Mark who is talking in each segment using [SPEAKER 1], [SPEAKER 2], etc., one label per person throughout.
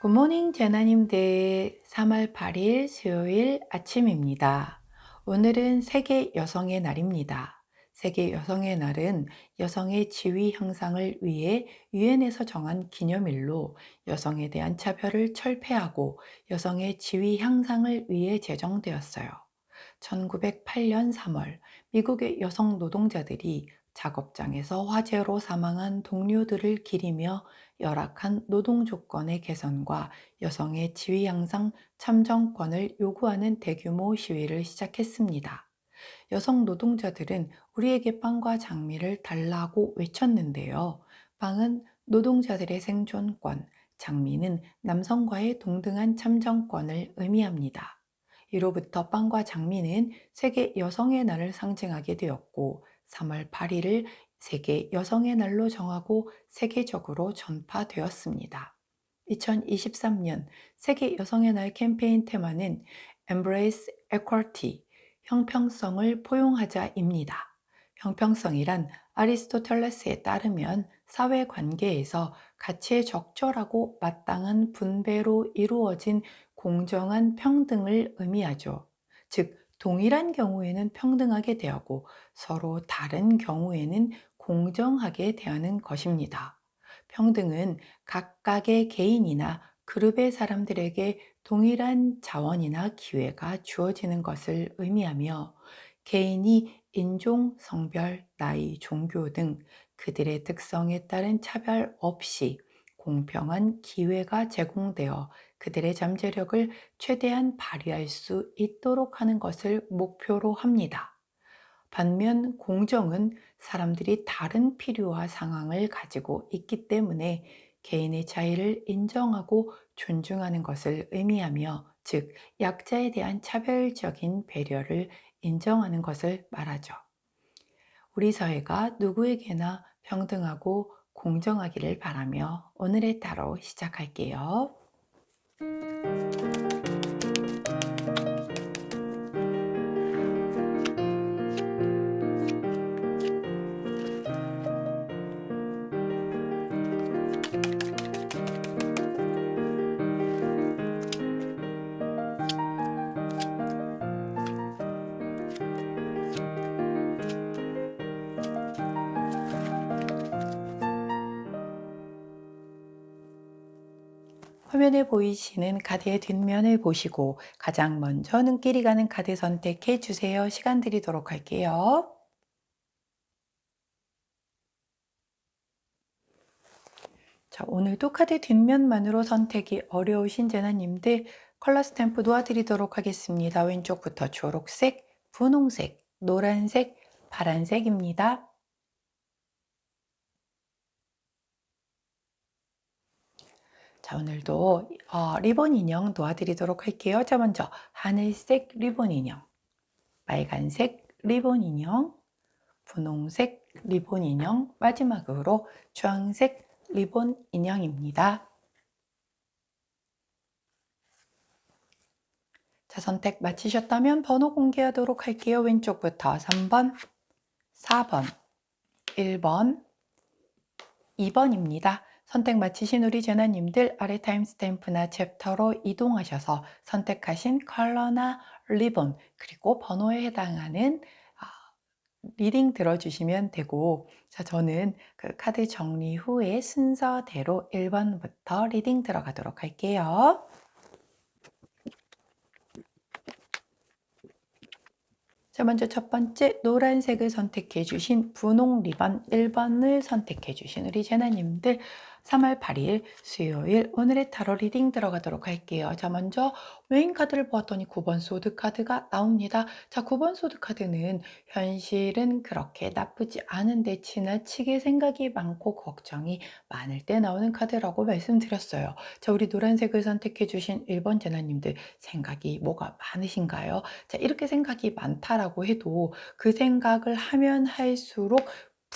[SPEAKER 1] 굿모닝 제나님들 3월 8일 수요일 아침입니다. 오늘은 세계 여성의 날입니다. 세계 여성의 날은 여성의 지위 향상을 위해 유엔에서 정한 기념일로 여성에 대한 차별을 철폐하고 여성의 지위 향상을 위해 제정되었어요. 1908년 3월 미국의 여성 노동자들이 작업장에서 화재로 사망한 동료들을 기리며 열악한 노동 조건의 개선과 여성의 지위 향상 참정권을 요구하는 대규모 시위를 시작했습니다. 여성 노동자들은 우리에게 빵과 장미를 달라고 외쳤는데요. 빵은 노동자들의 생존권, 장미는 남성과의 동등한 참정권을 의미합니다. 이로부터 빵과 장미는 세계 여성의 날을 상징하게 되었고 3월 8일을 세계 여성의 날로 정하고 세계적으로 전파되었습니다. 2023년 세계 여성의 날 캠페인 테마는 Embrace Equality, 형평성을 포용하자입니다. 형평성이란 아리스토텔레스에 따르면 사회 관계에서 가치의 적절하고 마땅한 분배로 이루어진 공정한 평등을 의미하죠. 즉, 동일한 경우에는 평등하게 대하고 서로 다른 경우에는 공정하게 대하는 것입니다. 평등은 각각의 개인이나 그룹의 사람들에게 동일한 자원이나 기회가 주어지는 것을 의미하며 개인이 인종, 성별, 나이, 종교 등 그들의 특성에 따른 차별 없이 공평한 기회가 제공되어 그들의 잠재력을 최대한 발휘할 수 있도록 하는 것을 목표로 합니다. 반면 공정은 사람들이 다른 필요와 상황을 가지고 있기 때문에 개인의 차이를 인정하고 존중하는 것을 의미하며, 즉, 약자에 대한 차별적인 배려를 인정하는 것을 말하죠. 우리 사회가 누구에게나 평등하고 공정하기를 바라며 오늘의 타로 시작할게요. 화면에 보이시는 카드의 뒷면을 보시고 가장 먼저 눈길이 가는 카드 선택해 주세요. 시간 드리도록 할게요. 자, 오늘도 카드 뒷면만으로 선택이 어려우신 제나님들 컬러 스탬프 놓아드리도록 하겠습니다. 왼쪽부터 초록색, 분홍색, 노란색, 파란색입니다. 자, 오늘도 리본 인형 놓아드리도록 할게요. 자, 먼저 하늘색 리본 인형, 빨간색 리본 인형, 분홍색 리본 인형, 마지막으로 주황색 리본 인형입니다. 자, 선택 마치셨다면 번호 공개하도록 할게요. 왼쪽부터 3번, 4번, 1번, 2번입니다. 선택 마치신 우리 제나님들 아래 타임스탬프나 챕터로 이동하셔서 선택하신 컬러나 리본 그리고 번호에 해당하는 리딩 들어주시면 되고, 자, 저는 그 카드 정리 후에 순서대로 1번부터 리딩 들어가도록 할게요. 자, 먼저 첫 번째 노란색을 선택해 주신 분홍 리본 1번을 선택해 주신 우리 제나님들 3월 8일 수요일 오늘의 타로 리딩 들어가도록 할게요. 자, 먼저 메인 카드를 보았더니 9번 소드 카드가 나옵니다. 자, 9번 소드 카드는 현실은 그렇게 나쁘지 않은데 지나치게 생각이 많고 걱정이 많을 때 나오는 카드라고 말씀드렸어요. 자, 우리 노란색을 선택해 주신 1번 제나님들 생각이 뭐가 많으신가요? 자, 이렇게 생각이 많다라고 해도 그 생각을 하면 할수록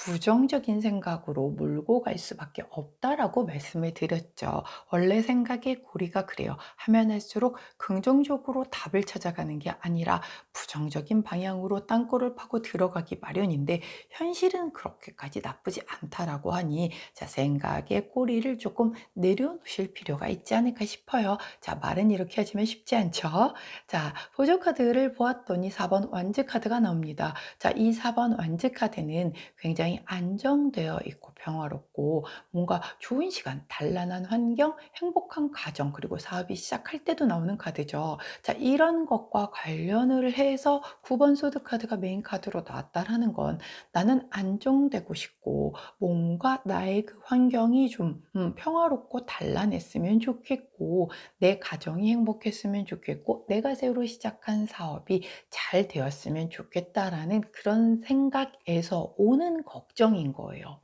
[SPEAKER 1] 부정적인 생각으로 몰고 갈 수밖에 없다라고 말씀을 드렸죠. 원래 생각의 고리가 그래요. 하면 할수록 긍정적으로 답을 찾아가는 게 아니라 부정적인 방향으로 땅굴을 파고 들어가기 마련인데 현실은 그렇게까지 나쁘지 않다라고 하니 자, 생각의 꼬리를 조금 내려놓으실 필요가 있지 않을까 싶어요. 자, 말은 이렇게 하지만 쉽지 않죠. 자, 보조 카드를 보았더니 4번 완즈 카드가 나옵니다. 자, 이 4번 완즈 카드는 굉장히 안정되어 있고 평화롭고 뭔가 좋은 시간, 단란한 환경, 행복한 가정, 그리고 사업이 시작할 때도 나오는 카드죠. 자, 이런 것과 관련을 해서 9번 소드 카드가 메인 카드로 나왔다라는 건 나는 안정되고 싶고 뭔가 나의 그 환경이 좀 평화롭고 단란했으면 좋겠고 내 가정이 행복했으면 좋겠고 내가 새로 시작한 사업이 잘 되었으면 좋겠다라는 그런 생각에서 오는 걱정인 거예요.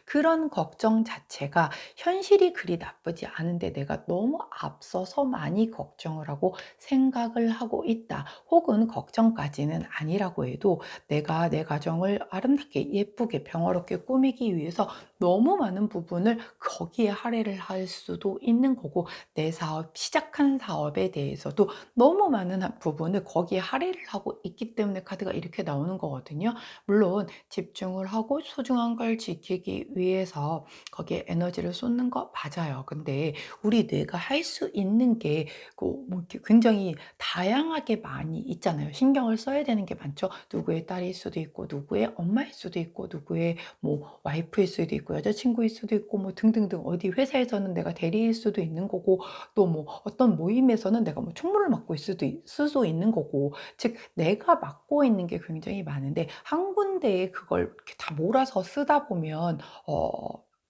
[SPEAKER 1] 그런 걱정 자체가 현실이 그리 나쁘지 않은데 내가 너무 앞서서 많이 걱정을 하고 생각을 하고 있다. 혹은 걱정까지는 아니라고 해도 내가 내 가정을 아름답게 예쁘게 평화롭게 꾸미기 위해서 너무 많은 부분을 거기에 할애를 할 수도 있는 거고 내 사업 시작한 사업에 대해서도 너무 많은 부분을 거기에 할애를 하고 있기 때문에 카드가 이렇게 나오는 거거든요. 물론 집중을 하고 소중한 걸 지키기 위해서 거기에 에너지를 쏟는 거 맞아요. 근데 우리 뇌가 할 수 있는 게 뭐 이렇게 굉장히 다양하게 많이 있잖아요. 신경을 써야 되는 게 많죠. 누구의 딸일 수도 있고 누구의 엄마일 수도 있고 누구의 뭐 와이프일 수도 있고 여자친구일 수도 있고 뭐 등등등 어디 회사에서는 내가 대리일 수도 있는 거고 또 뭐 어떤 모임에서는 내가 뭐 총무를 맡고 있을 수도 있는 거고 즉 내가 맡고 있는 게 굉장히 많은데 한 군데에 그걸 이렇게 다 몰아서 쓰다 보면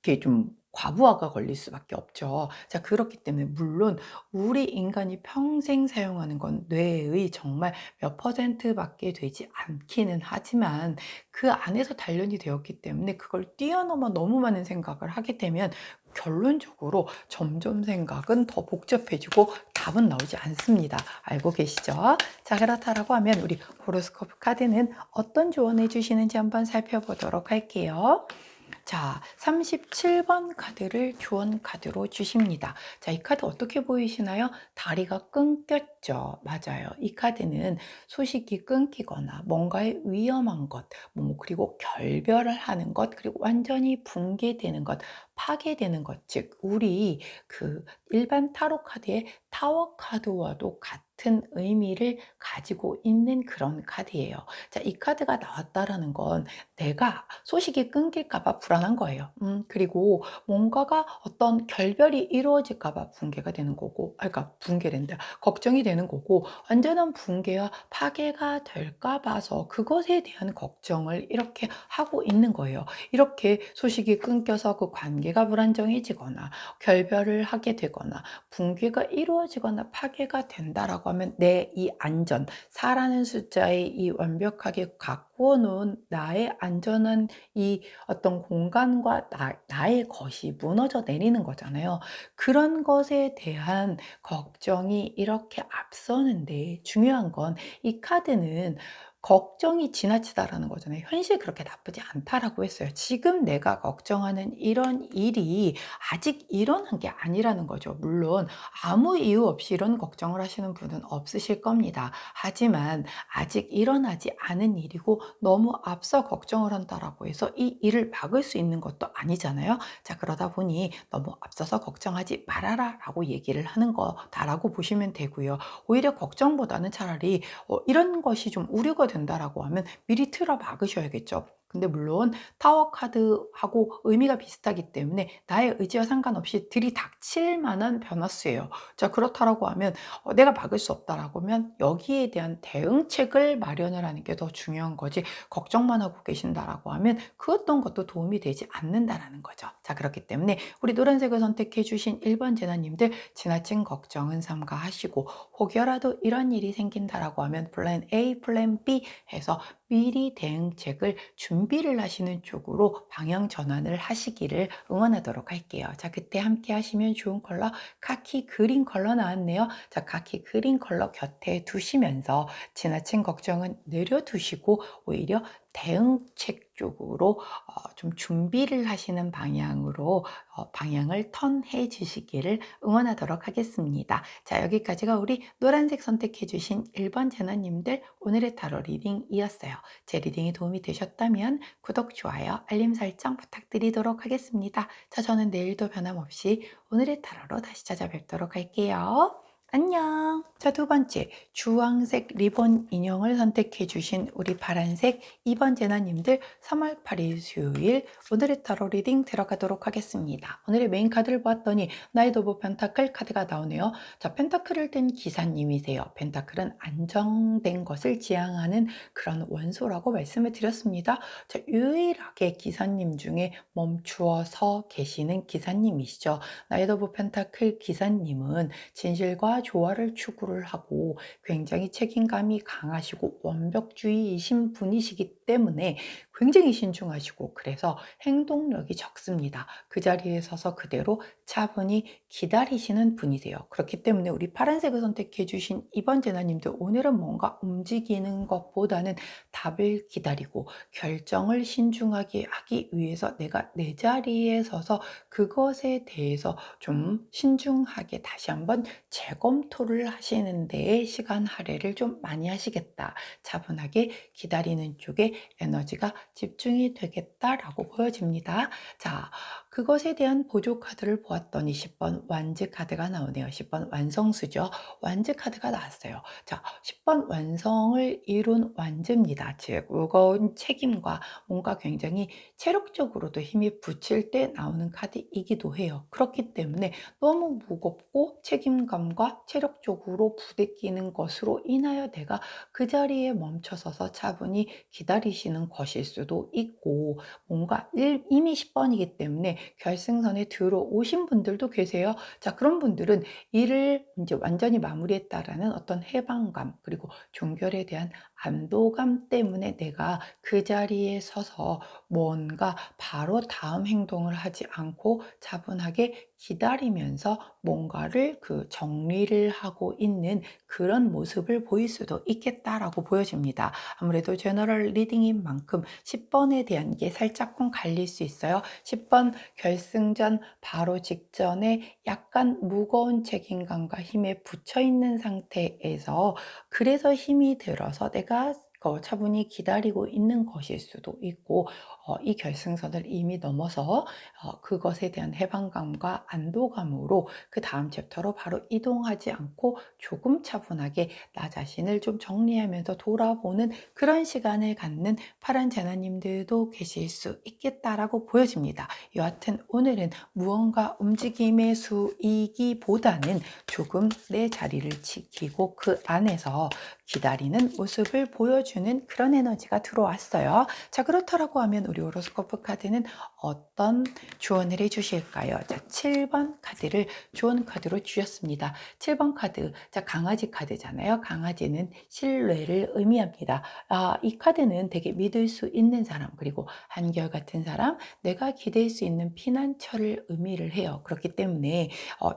[SPEAKER 1] 이렇게 좀 과부하가 걸릴 수밖에 없죠. 자, 그렇기 때문에 물론 우리 인간이 평생 사용하는 건 뇌의 정말 몇 퍼센트밖에 되지 않기는 하지만 그 안에서 단련이 되었기 때문에 그걸 뛰어넘어 너무 많은 생각을 하게 되면 결론적으로 점점 생각은 더 복잡해지고 답은 나오지 않습니다. 알고 계시죠? 자, 그렇다라고 하면 우리 호로스코프 카드는 어떤 조언을 주시는지 한번 살펴보도록 할게요. 자, 37번 카드를 조언 카드로 주십니다. 자, 이 카드 어떻게 보이시나요? 다리가 끊겼죠. 맞아요. 이 카드는 소식이 끊기거나 뭔가의 위험한 것, 그리고 결별을 하는 것, 그리고 완전히 붕괴되는 것, 파괴되는 것, 즉, 우리 그 일반 타로 카드의 타워 카드와도 같은 의미를 가지고 있는 그런 카드예요. 자, 이 카드가 나왔다라는 건 내가 소식이 끊길까 봐 불안한 거예요. 그리고 뭔가가 어떤 결별이 이루어질까 봐 붕괴가 되는 거고, 그러니까 붕괴된다. 걱정이 되는 거고, 완전한 붕괴와 파괴가 될까 봐서 그것에 대한 걱정을 이렇게 하고 있는 거예요. 이렇게 소식이 끊겨서 그 관계가 불안정해지거나, 결별을 하게 되거나, 붕괴가 이루어지거나 파괴가 된다라고 하면 내 이 안전, 4라는 숫자의 이 완벽하게 가꾸어 놓은 나의 안전한 이 어떤 공간과 나의 것이 무너져 내리는 거잖아요. 그런 것에 대한 걱정이 이렇게 앞서는데 중요한 건 이 카드는 걱정이 지나치다라는 거잖아요. 현실이 그렇게 나쁘지 않다라고 했어요. 지금 내가 걱정하는 이런 일이 아직 일어난 게 아니라는 거죠. 물론 아무 이유 없이 이런 걱정을 하시는 분은 없으실 겁니다. 하지만 아직 일어나지 않은 일이고 너무 앞서 걱정을 한다라고 해서 이 일을 막을 수 있는 것도 아니잖아요. 자, 그러다 보니 너무 앞서서 걱정하지 말아라 라고 얘기를 하는 거다라고 보시면 되고요. 오히려 걱정보다는 차라리 이런 것이 좀 우려가 된다라고 하면 미리 틀어 막으셔야겠죠. 근데 물론 타워 카드하고 의미가 비슷하기 때문에 나의 의지와 상관없이 들이닥칠 만한 변화수예요. 자, 그렇다라고 하면 내가 막을 수 없다라고 하면 여기에 대한 대응책을 마련을 하는 게 더 중요한 거지 걱정만 하고 계신다라고 하면 그 어떤 것도 도움이 되지 않는다라는 거죠. 자, 그렇기 때문에 우리 노란색을 선택해 주신 1번 제나님들 지나친 걱정은 삼가하시고 혹여라도 이런 일이 생긴다라고 하면 플랜 A, 플랜 B 해서 미리 대응책을 준비를 하시는 쪽으로 방향 전환을 하시기를 응원하도록 할게요. 자, 그때 함께 하시면 좋은 컬러 카키 그린 컬러 나왔네요. 자, 카키 그린 컬러 곁에 두시면서 지나친 걱정은 내려두시고 오히려 대응책 쪽으로 좀 준비를 하시는 방향으로 방향을 턴해 주시기를 응원하도록 하겠습니다. 자, 여기까지가 우리 노란색 선택해 주신 1번 제너님들 오늘의 타로 리딩이었어요. 제 리딩이 도움이 되셨다면 구독, 좋아요, 알림 설정 부탁드리도록 하겠습니다. 자, 저는 내일도 변함없이 오늘의 타로로 다시 찾아뵙도록 할게요. 안녕. 자, 두 번째, 주황색 리본 인형을 선택해 주신 우리 파란색 2번 제나님들 3월 8일 수요일 오늘의 타로 리딩 들어가도록 하겠습니다. 오늘의 메인 카드를 보았더니 나이트 오브 펜타클 카드가 나오네요. 자, 펜타클을 든 기사님이세요. 펜타클은 안정된 것을 지향하는 그런 원소라고 말씀을 드렸습니다. 자, 유일하게 기사님 중에 멈추어서 계시는 기사님이시죠. 나이트 오브 펜타클 기사님은 진실과 조화를 추구를 하고 굉장히 책임감이 강하시고 완벽주의이신 분이시기 때문에 굉장히 신중하시고 그래서 행동력이 적습니다. 그 자리에 서서 그대로 차분히 기다리시는 분이세요. 그렇기 때문에 우리 파란색을 선택해 주신 이번 제나님들 오늘은 뭔가 움직이는 것보다는 답을 기다리고 결정을 신중하게 하기 위해서 내가 내 자리에 서서 그것에 대해서 좀 신중하게 다시 한번 재검토를 하시는 데에 시간 할애를 좀 많이 하시겠다. 차분하게 기다리는 쪽에 에너지가 집중이 되겠다라고 보여집니다. 자, 그것에 대한 보조 카드를 보았더니 10번 완즈 카드가 나오네요. 10번 완성수죠. 완즈 카드가 나왔어요. 자, 10번 완성을 이룬 완즈입니다. 즉, 무거운 책임과 뭔가 굉장히 체력적으로도 힘이 붙일 때 나오는 카드이기도 해요. 그렇기 때문에 너무 무겁고 책임감과 체력적으로 부대끼는 것으로 인하여 내가 그 자리에 멈춰서서 차분히 기다리시는 것일 수도 있고 뭔가 이미 10번이기 때문에 결승선에 들어오신 분들도 계세요. 자, 그런 분들은 일을 이제 완전히 마무리했다라는 어떤 해방감 그리고 종결에 대한 안도감 때문에 내가 그 자리에 서서 뭔가 바로 다음 행동을 하지 않고 차분하게 기다리면서 뭔가를 정리를 하고 있는 그런 모습을 보일 수도 있겠다라고 보여집니다. 아무래도 제너럴 리딩인 만큼 10번에 대한 게 살짝쿵 갈릴 수 있어요. 10번 결승전 바로 직전에 약간 무거운 책임감과 힘에 붙여 있는 상태에서 그래서 힘이 들어서 내가 차분히 기다리고 있는 것일 수도 있고 이 결승선을 이미 넘어서 그것에 대한 해방감과 안도감으로 그 다음 챕터로 바로 이동하지 않고 조금 차분하게 나 자신을 좀 정리하면서 돌아보는 그런 시간을 갖는 파란 제나님들도 계실 수 있겠다라고 보여집니다. 여하튼 오늘은 무언가 움직임의 수이기보다는 조금 내 자리를 지키고 그 안에서 기다리는 모습을 보여주는 그런 에너지가 들어왔어요. 자, 그렇다라고 하면 우리 호로스코프 카드는 어떤 조언을 해주실까요? 자, 7번 카드를 조언 카드로 주셨습니다. 7번 카드, 자, 강아지 카드잖아요. 강아지는 신뢰를 의미합니다. 이 카드는 되게 믿을 수 있는 사람, 그리고 한결같은 사람, 내가 기댈 수 있는 피난처를 의미를 해요. 그렇기 때문에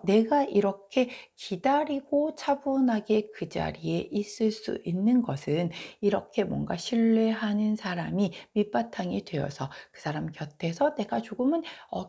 [SPEAKER 1] 내가 이렇게 기다리고 차분하게 그 자리에 있을 수 있는 것은 이렇게 뭔가 신뢰하는 사람이 밑바탕이 되어서 그 사람 곁에서 내가 조금은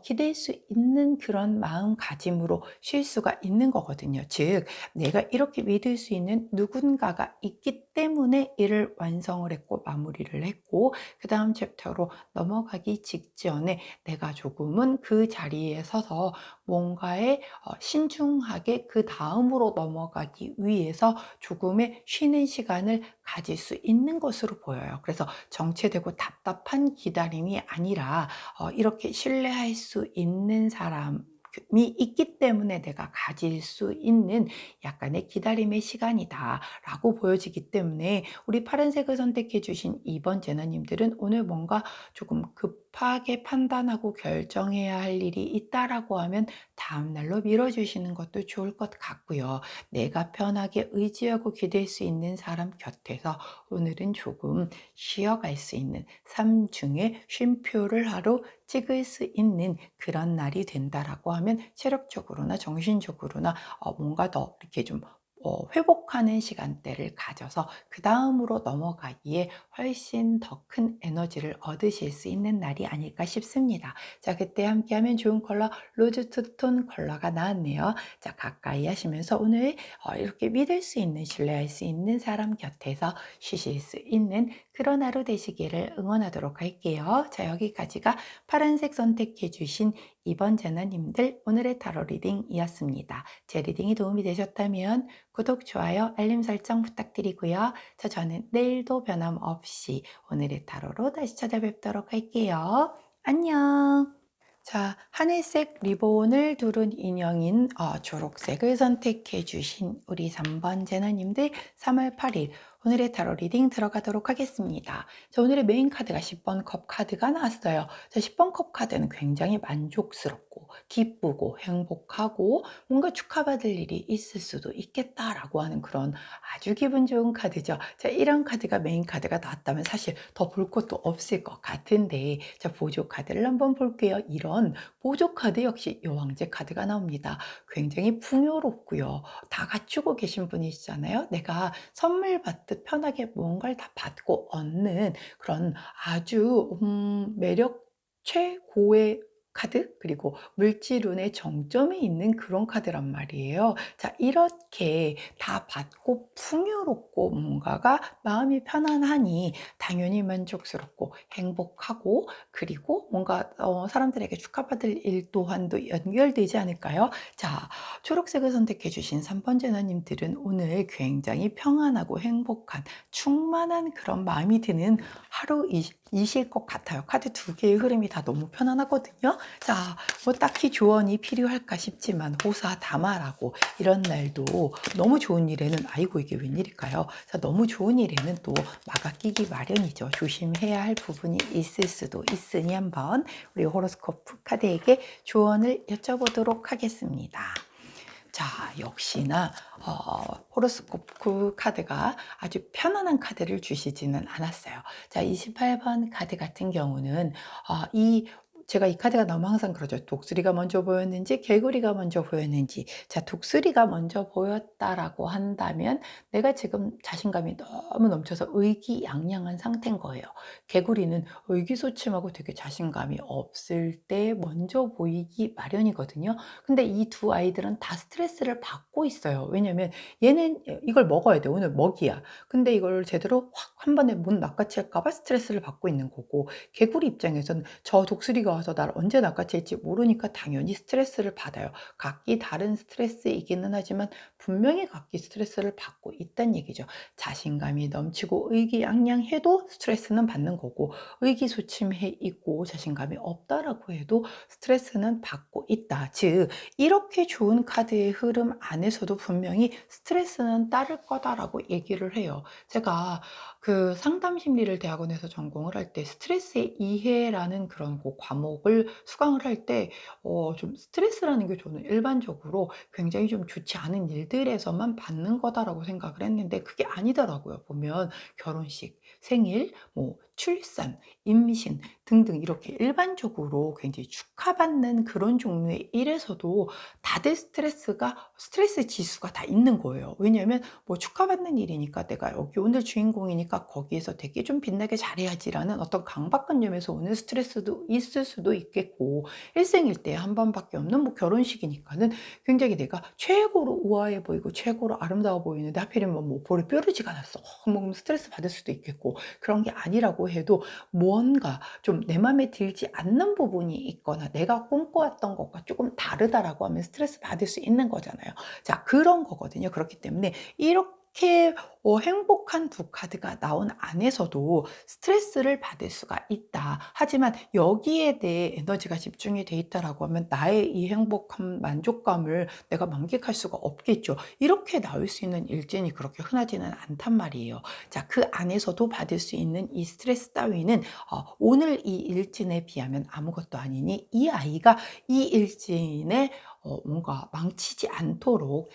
[SPEAKER 1] 기댈 수 있는 그런 마음가짐으로 쉴 수가 있는 거거든요. 즉, 내가 이렇게 믿을 수 있는 누군가가 있기 때문에 일을 완성을 했고 마무리를 했고 그 다음 챕터로 넘어가기 직전에 내가 조금은 그 자리에 서서 뭔가에 신중하게 그 다음으로 넘어가기 위해서 조금의 쉬는 시간을 가질 수 있는 것으로 보여요. 그래서 정체되고 답답한 기다림이 아니라 이렇게 신뢰할 수 있는 사람이 있기 때문에 내가 가질 수 있는 약간의 기다림의 시간이다 라고 보여지기 때문에 우리 파란색을 선택해 주신 2번 제너님들은 오늘 뭔가 조금 급하게 판단하고 결정해야 할 일이 있다라고 하면 다음 날로 미뤄주시는 것도 좋을 것 같고요. 내가 편하게 의지하고 기댈 수 있는 사람 곁에서 오늘은 조금 쉬어갈 수 있는 삶 중에 쉼표를 하루 찍을 수 있는 그런 날이 된다라고 하면 체력적으로나 정신적으로나 뭔가 더 이렇게 좀 회복하는 시간대를 가져서 그 다음으로 넘어가기에 훨씬 더 큰 에너지를 얻으실 수 있는 날이 아닐까 싶습니다. 자, 그때 함께하면 좋은 컬러 로즈 투톤 컬러가 나왔네요. 자, 가까이 하시면서 오늘 이렇게 믿을 수 있는, 신뢰할 수 있는 사람 곁에서 쉬실 수 있는 그런 하루 되시기를 응원하도록 할게요. 자, 여기까지가 파란색 선택해 주신 2번 제너님들 오늘의 타로 리딩이었습니다. 제 리딩이 도움이 되셨다면 구독, 좋아요, 알림 설정 부탁드리고요. 자, 저는 내일도 변함없이 오늘의 타로로 다시 찾아뵙도록 할게요. 안녕. 자, 하늘색 리본을 두른 인형인 초록색을 선택해 주신 우리 3번 제너님들 3월 8일 오늘의 타로 리딩 들어가도록 하겠습니다. 자, 오늘의 메인 카드가 10번 컵 카드가 나왔어요. 자, 10번 컵 카드는 굉장히 만족스럽고 기쁘고 행복하고 뭔가 축하받을 일이 있을 수도 있겠다라고 하는 그런 아주 기분 좋은 카드죠. 자, 이런 카드가 메인 카드가 나왔다면 사실 더 볼 것도 없을 것 같은데, 자, 보조 카드를 한번 볼게요. 이런 보조 카드 역시 여왕제 카드가 나옵니다. 굉장히 풍요롭고요. 다 갖추고 계신 분이시잖아요. 내가 선물 받듯 편하게 뭔가를 다 받고 얻는 그런 아주 매력 최고의 카드, 그리고 물질운의 정점에 있는 그런 카드란 말이에요. 자, 이렇게 다 받고 풍요롭고 뭔가가 마음이 편안하니 당연히 만족스럽고 행복하고, 그리고 뭔가 사람들에게 축하받을 일 또한도 연결되지 않을까요? 자, 초록색을 선택해 주신 3번 제너님들은 오늘 굉장히 평안하고 행복한 충만한 그런 마음이 드는 하루이실 것 같아요. 카드 두 개의 흐름이 다 너무 편안하거든요. 자, 뭐 딱히 조언이 필요할까 싶지만 호사다마라고 이런 날도 너무 좋은 일에는 아이고 이게 웬일일까요? 자, 너무 좋은 일에는 또 막아 끼기 마련이죠. 조심해야 할 부분이 있을 수도 있으니 한번 우리 호로스코프 카드에게 조언을 여쭤보도록 하겠습니다. 자, 역시나 호로스코프 카드가 아주 편안한 카드를 주시지는 않았어요. 자, 28번 카드 같은 경우는 제가 이 카드가 나오면 항상 그러죠. 독수리가 먼저 보였는지 개구리가 먼저 보였는지. 자, 독수리가 먼저 보였다라고 한다면 내가 지금 자신감이 너무 넘쳐서 의기양양한 상태인 거예요. 개구리는 의기소침하고 되게 자신감이 없을 때 먼저 보이기 마련이거든요. 근데 이 두 아이들은 다 스트레스를 받고 있어요. 왜냐면 얘는 이걸 먹어야 돼. 오늘 먹이야. 근데 이걸 제대로 확 한 번에 못 낚아챌까 봐 스트레스를 받고 있는 거고, 개구리 입장에서는 저 독수리가 와서 날 언제 낚아챌지 모르니까 당연히 스트레스를 받아요. 각기 다른 스트레스이기는 하지만 분명히 각기 스트레스를 받고 있다는 얘기죠. 자신감이 넘치고 의기양양해도 스트레스는 받는 거고, 의기소침해 있고 자신감이 없다라고 해도 스트레스는 받고 있다. 즉, 이렇게 좋은 카드의 흐름 안에서도 분명히 스트레스는 따를 거다라고 얘기를 해요. 제가 그 상담 심리를 대학원에서 전공을 할 때 스트레스의 이해라는 그런 그 과목을 수강을 할 때 좀 스트레스라는 게 저는 일반적으로 굉장히 좀 좋지 않은 일들에서만 받는 거다라고 생각을 했는데 그게 아니더라고요. 보면 결혼식, 생일, 뭐 출산, 임신 등등 이렇게 일반적으로 굉장히 축하받는 그런 종류의 일에서도 다들 스트레스 지수가 다 있는 거예요. 왜냐하면 뭐 축하받는 일이니까 내가 여기 오늘 주인공이니까 거기에서 되게 좀 빛나게 잘해야지라는 어떤 강박관념에서 오는 스트레스도 있을 수도 있겠고, 일생일대에 한 번밖에 없는 뭐 결혼식이니까는 굉장히 내가 최고로 우아해 보이고 최고로 아름다워 보이는데 하필이면 뭐 볼에 뾰루지가 났어. 뭐 그럼 스트레스 받을 수도 있겠고, 그런 게 아니라고 해도 뭔가 좀 내 맘에 들지 않는 부분이 있거나 내가 꿈꿔왔던 것과 조금 다르다라고 하면 스트레스 받을 수 있는 거잖아요. 자, 그런 거거든요. 그렇기 때문에 이렇게 행복한 두 카드가 나온 안에서도 스트레스를 받을 수가 있다. 하지만 여기에 대해 에너지가 집중이 돼 있다라고 하면 나의 이 행복한 만족감을 내가 만끽할 수가 없겠죠. 이렇게 나올 수 있는 일진이 그렇게 흔하지는 않단 말이에요. 자, 그 안에서도 받을 수 있는 이 스트레스 따위는 오늘 이 일진에 비하면 아무것도 아니니 이 아이가 이 일진의 뭔가 망치지 않도록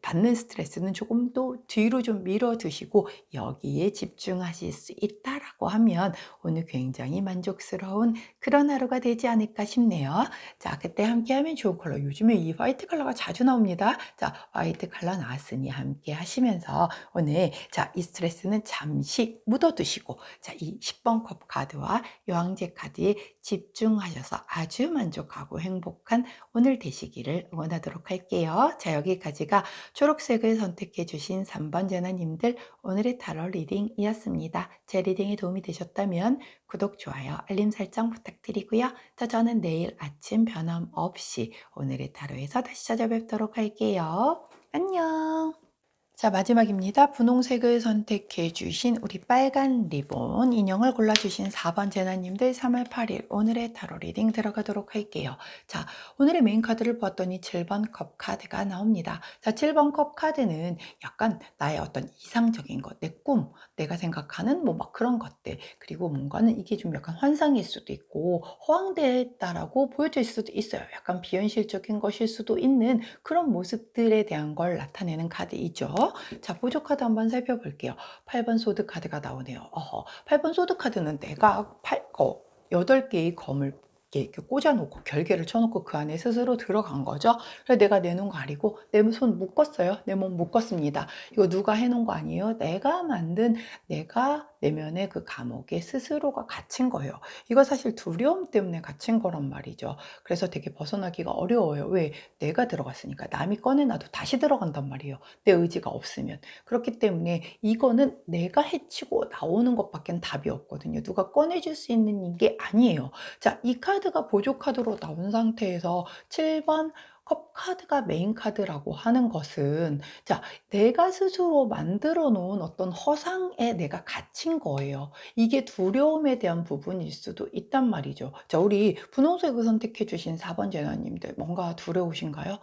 [SPEAKER 1] 받는 스트레스는 조금 더 뒤로 좀 밀어 두시고 여기에 집중하실 수 있다라고 하면 오늘 굉장히 만족스러운 그런 하루가 되지 않을까 싶네요. 자, 그때 함께하면 좋은 컬러. 요즘에 이 화이트 컬러가 자주 나옵니다. 자, 화이트 컬러 나왔으니 함께 하시면서 오늘 이 스트레스는 잠시 묻어두시고 이 10번 컵 카드와 여왕제 카드에 집중하셔서 아주 만족하고 행복한 오늘 되시기를 응원하도록 할게요. 자, 여기까지가 초록색을 선택해 주신 3번 제나님들 오늘의 타로 리딩이었습니다. 제 리딩이 도움이 되셨다면 구독, 좋아요, 알림 설정 부탁드리고요. 자, 저는 내일 아침 변함없이 오늘의 타로에서 다시 찾아뵙도록 할게요. 안녕. 자, 마지막입니다. 분홍색을 선택해 주신 우리 빨간 리본 인형을 골라주신 4번 제나님들 3월 8일 오늘의 타로 리딩 들어가도록 할게요. 자, 오늘의 메인 카드를 보았더니 7번 컵 카드가 나옵니다. 자, 7번 컵 카드는 약간 나의 어떤 이상적인 것, 내 꿈, 내가 생각하는 뭐 막 그런 것들, 그리고 뭔가는 이게 좀 약간 환상일 수도 있고 허황되었다라고 보여질 수도 있어요. 약간 비현실적인 것일 수도 있는 그런 모습들에 대한 걸 나타내는 카드이죠. 자, 보조 카드 한번 살펴볼게요. 8번 소드 카드가 나오네요. 8번 소드 카드는 내가 8개의 검을 이렇게 꽂아놓고 결계를 쳐놓고 그 안에 스스로 들어간 거죠. 그래서 내가 내 눈 가리고 내 손 묶었어요. 내 몸 묶었습니다. 이거 누가 해놓은 거 아니에요? 내가 만든 내가 내면의 그 감옥에 스스로가 갇힌 거예요. 이거 사실 두려움 때문에 갇힌 거란 말이죠. 그래서 되게 벗어나기가 어려워요. 왜? 내가 들어갔으니까. 남이 꺼내놔도 다시 들어간단 말이에요. 내 의지가 없으면. 그렇기 때문에 이거는 내가 해치고 나오는 것밖엔 답이 없거든요. 누가 꺼내줄 수 있는 게 아니에요. 자, 이 카드가 보조 카드로 나온 상태에서 7번 컵 카드가 메인 카드라고 하는 것은 내가 스스로 만들어 놓은 어떤 허상에 내가 갇힌 거예요. 이게 두려움에 대한 부분일 수도 있단 말이죠. 자, 우리 분홍색을 선택해 주신 4번 제나님들 뭔가 두려우신가요?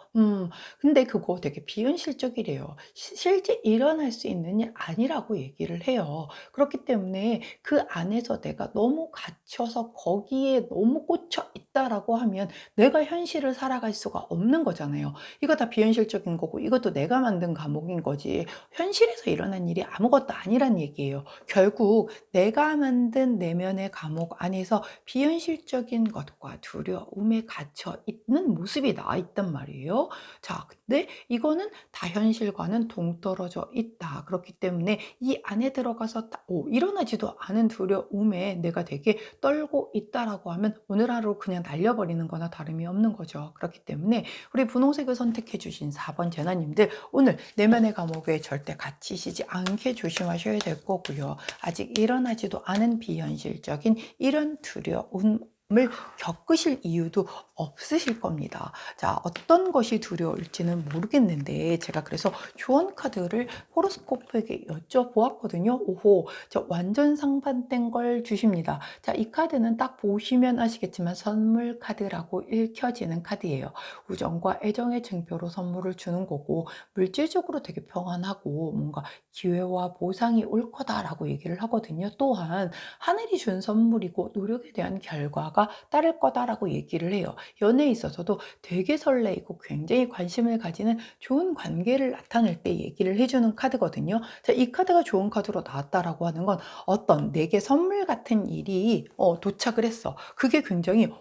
[SPEAKER 1] 근데 그거 되게 비현실적이래요. 실제 일어날 수 있는 일 아니라고 얘기를 해요. 그렇기 때문에 그 안에서 내가 너무 갇혀서 거기에 너무 꽂혀 있다라고 하면 내가 현실을 살아갈 수가 없는 거잖아요. 이거 다 비현실적인 거고 이것도 내가 만든 감옥인 거지 현실에서 일어난 일이 아무것도 아니란 얘기예요. 결국 내가 만든 내면의 감옥 안에서 비현실적인 것과 두려움에 갇혀 있는 모습이 나와 있단 말이에요. 자, 근데 이거는 다 현실과는 동떨어져 있다. 그렇기 때문에 이 안에 들어가서 일어나지도 않은 두려움에 내가 되게 떨고 있다라고 하면 오늘 하루 그냥 날려버리는 거나 다름이 없는 거죠. 그렇기 때문에 우리 분홍색을 선택해 주신 4번 제나님들 오늘 내면의 감옥에 절대 갇히시지 않게 조심하셔야 될 거고요. 아직 일어나지도 않은 비현실적인 이런 두려움을 겪으실 이유도 없으실 겁니다. 자, 어떤 것이 두려울지는 모르겠는데 제가 그래서 조언 카드를 호로스코프에게 여쭤보았거든요. 오호, 완전 상반된 걸 주십니다. 자, 이 카드는 딱 보시면 아시겠지만 선물 카드라고 읽혀지는 카드예요. 우정과 애정의 증표로 선물을 주는 거고 물질적으로 되게 평안하고 뭔가 기회와 보상이 올 거다라고 얘기를 하거든요. 또한 하늘이 준 선물이고 노력에 대한 결과가 따를 거다라고 얘기를 해요. 연애에 있어서도 되게 설레이고 굉장히 관심을 가지는 좋은 관계를 나타낼 때 얘기를 해주는 카드거든요. 자, 이 카드가 좋은 카드로 나왔다라고 하는 건 어떤 내게 선물 같은 일이 도착을 했어. 그게 굉장히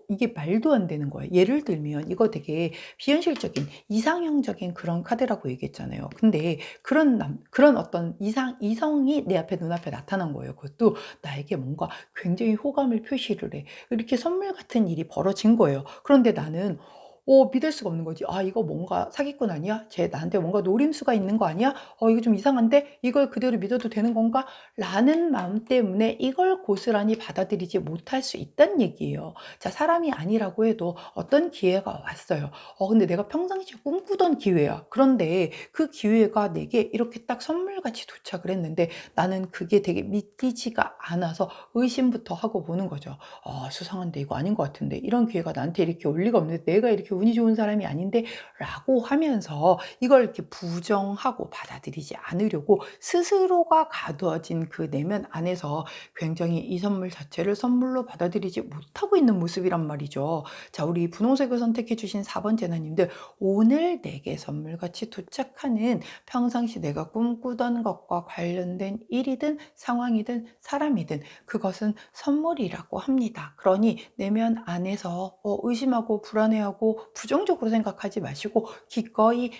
[SPEAKER 1] 이게 말도 안 되는 거예요. 예를 들면 이거 되게 비현실적인 이상형적인 그런 카드라고 얘기했잖아요. 근데 그런 어떤 이성이 내 앞에 눈앞에 나타난 거예요. 그것도 나에게 뭔가 굉장히 호감을 표시를 해. 이렇게 선물 같은 일이 벌어진 거예요. 그런데 나는 믿을 수가 없는 거지. '아 이거 뭔가 사기꾼 아니야? 쟤 나한테 뭔가 노림수가 있는 거 아니야? 이거 좀 이상한데? 이걸 그대로 믿어도 되는 건가?' 라는 마음 때문에 이걸 고스란히 받아들이지 못할 수 있다는 얘기예요. 자, 사람이 아니라고 해도 어떤 기회가 왔어요. 근데 내가 평상시에 꿈꾸던 기회야. 그런데 그 기회가 내게 이렇게 딱 선물같이 도착을 했는데 나는 그게 되게 믿기지가 않아서 의심부터 하고 보는 거죠. '수상한데 이거 아닌 것 같은데. 이런 기회가 나한테 이렇게 올 리가 없는데 내가 이렇게 운이 좋은 사람이 아닌데 라고 하면서 이걸 이렇게 부정하고 받아들이지 않으려고 스스로가 가두어진 그 내면 안에서 굉장히 이 선물 자체를 선물로 받아들이지 못하고 있는 모습이란 말이죠. 자, 우리 분홍색을 선택해 주신 4번 제나님들, 오늘 내게 선물같이 도착하는 평상시 내가 꿈꾸던 것과 관련된 일이든 상황이든 사람이든 그것은 선물이라고 합니다. 그러니 내면 안에서 의심하고 불안해하고 부정적으로 생각하지 마시고 기꺼이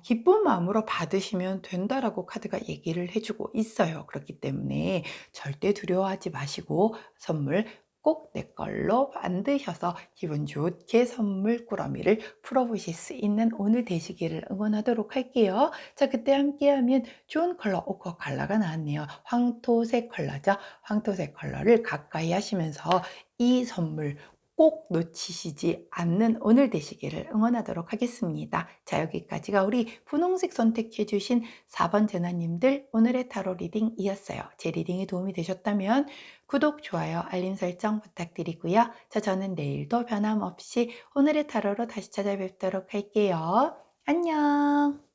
[SPEAKER 1] 기쁜 마음으로 받으시면 된다라고 카드가 얘기를 해주고 있어요. 그렇기 때문에 절대 두려워하지 마시고 선물 꼭 내 걸로 만드셔서 기분 좋게 선물 꾸러미를 풀어보실 수 있는 오늘 되시기를 응원하도록 할게요. 자, 그때 함께하면 좋은 컬러, 오커 컬러가 나왔네요. 황토색 컬러죠. 황토색 컬러를 가까이 하시면서 이 선물 꼭 놓치시지 않는 오늘 되시기를 응원하도록 하겠습니다. 자, 여기까지가 우리 분홍색 선택해 주신 4번 제나님들 오늘의 타로 리딩이었어요. 제 리딩이 도움이 되셨다면 구독, 좋아요, 알림 설정 부탁드리고요. 자, 저는 내일도 변함없이 오늘의 타로로 다시 찾아뵙도록 할게요. 안녕.